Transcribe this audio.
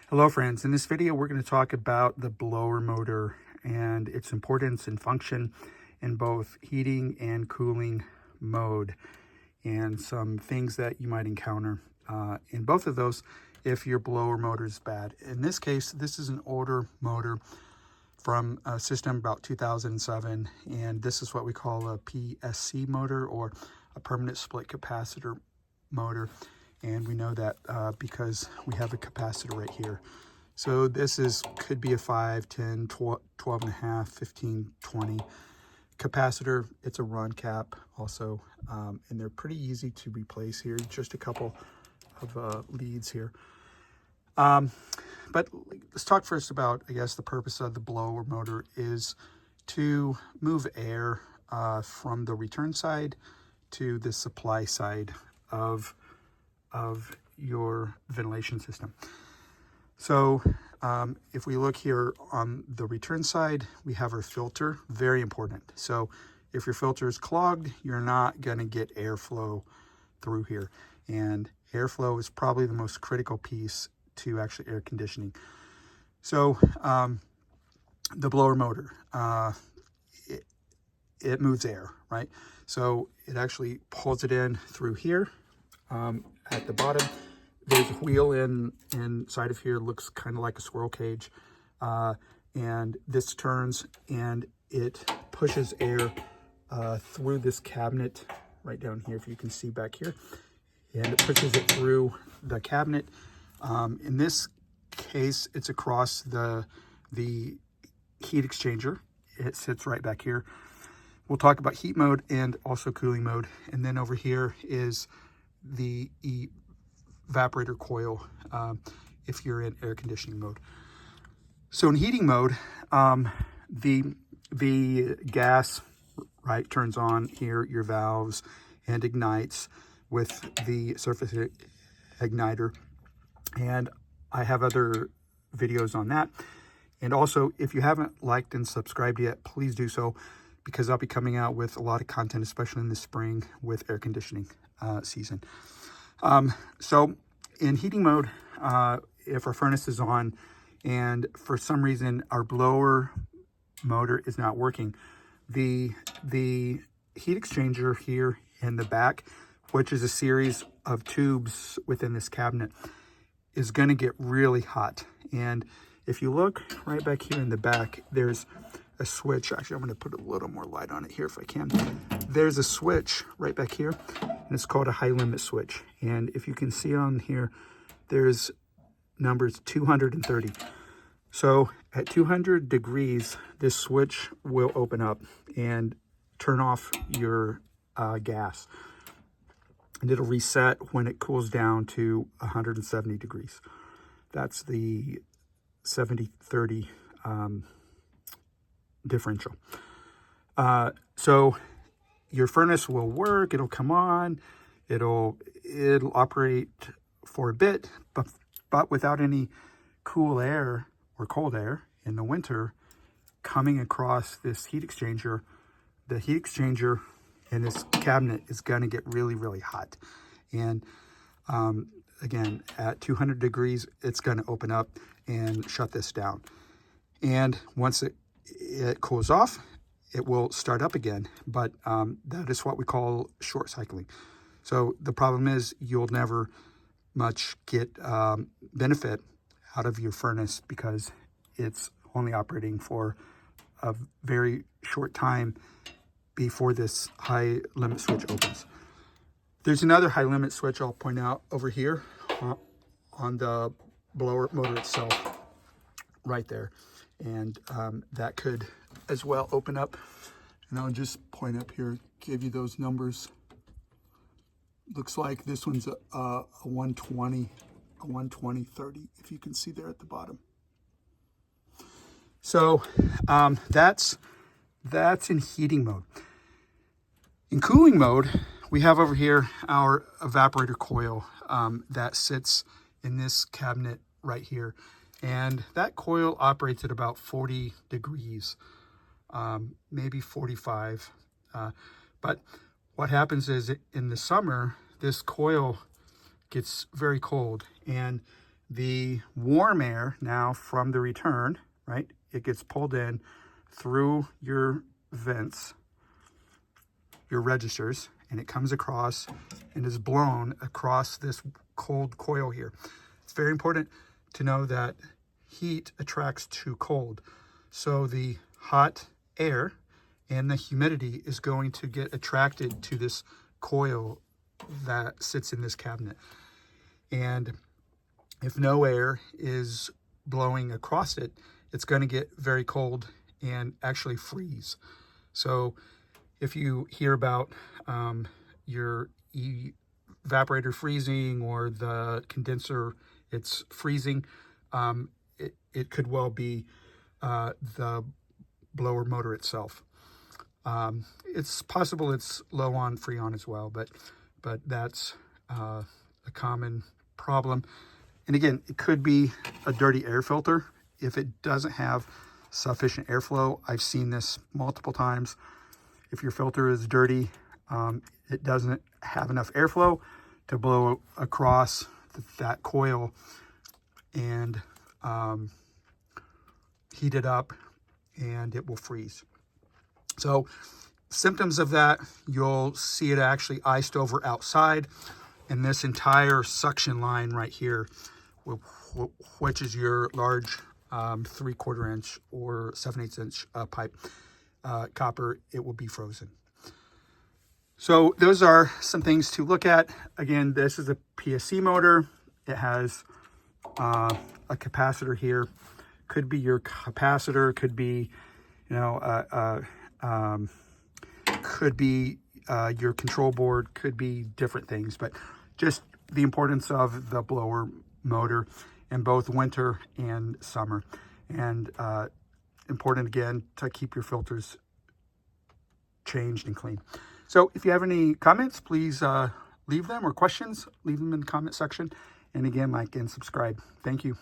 Hello friends, in this video we're going to talk about the blower motor and its importance and function in both heating and cooling mode, and some things that you might encounter in both of those if your blower motor is bad. In this case, this is an older motor from a system about 2007, and this is what we call a PSC motor, or a permanent split capacitor motor. And we know that because we have a capacitor right here. So this could be a 5, 10, 12 and a half, 15, 20 capacitor. It's a run cap also, and they're pretty easy to replace here. Just a couple of leads here. But let's talk first about, I guess, the purpose of the blower motor is to move air from the return side to the supply side of your ventilation system. So if we look here on the return side, we have our filter, very important. So if your filter is clogged, you're not going to get airflow through here. And airflow is probably the most critical piece to actually air conditioning. So the blower motor, it moves air, right? So it actually pulls it in through here. At the bottom, there's a wheel inside of here, looks kind of like a squirrel cage, and this turns and it pushes air through this cabinet right down here, if you can see back here, and it pushes it through the cabinet. In this case, it's across the heat exchanger. It sits right back here. We'll talk about heat mode and also cooling mode, and then over here is the evaporator coil if you're in air conditioning mode. So in heating mode, the gas, right, turns on here, your valves, and ignites with the surface igniter. And I have other videos on that. And also, if you haven't liked and subscribed yet, please do so, because I'll be coming out with a lot of content, especially in the spring with air conditioning season. So in heating mode, if our furnace is on and for some reason our blower motor is not working, the heat exchanger here in the back, which is a series of tubes within this cabinet, is going to get really hot. And if you look right back here in the back, there's a switch. Actually, I'm going to put a little more light on it here if I can. There's a switch right back here, and it's called a high limit switch. And if you can see on here, there's numbers 230. So at 200 degrees, this switch will open up and turn off your gas. And it'll reset when it cools down to 170 degrees. That's the 70-30 differential. So your furnace will work, it'll come on, it'll operate for a bit, but without any cool air or cold air in the winter coming across this heat exchanger. The heat exchanger in this cabinet is going to get really, really hot. And again, at 200 degrees, it's going to open up and shut this down. And once it cools off, it will start up again. But that is what we call short cycling. So the problem is you'll never much get benefit out of your furnace because it's only operating for a very short time before this high limit switch opens. There's another high limit switch I'll point out over here on the blower motor itself, right there. And that could as well open up. And I'll just point up here, give you those numbers. Looks like this one's a 120, a 120/30, if you can see there at the bottom. So that's in heating mode. In cooling mode, we have over here our evaporator coil that sits in this cabinet right here. And that coil operates at about 40 degrees, maybe 45. But what happens is in the summer, this coil gets very cold, and The warm air now from the return, right, it gets pulled in through your vents, your registers, and it comes across and is blown across this cold coil here. It's very important to know that heat attracts to cold. So the hot air and the humidity is going to get attracted to this coil that sits in this cabinet. And if no air is blowing across it, it's going to get very cold and actually freeze. So if you hear about your evaporator freezing or the condenser, it's freezing, it could well be the blower motor itself. It's possible it's low on Freon as well, but that's a common problem. And again, it could be a dirty air filter. If it doesn't have sufficient airflow, I've seen this multiple times. If your filter is dirty, it doesn't have enough airflow to blow across that coil and heat it up, and it will freeze. So symptoms of that, you'll see it actually iced over outside, and this entire suction line right here, which is your large 3/4 inch or 7/8 inch pipe copper, it will be frozen. So those are some things to look at. Again, this is a PSC motor. It has a capacitor here. Could be your capacitor, could be, could be your control board, could be different things, but just the importance of the blower motor in both winter and summer. And important again to keep your filters changed and clean. So if you have any comments, please leave them, or questions, leave them in the comment section. And again, like and subscribe. Thank you.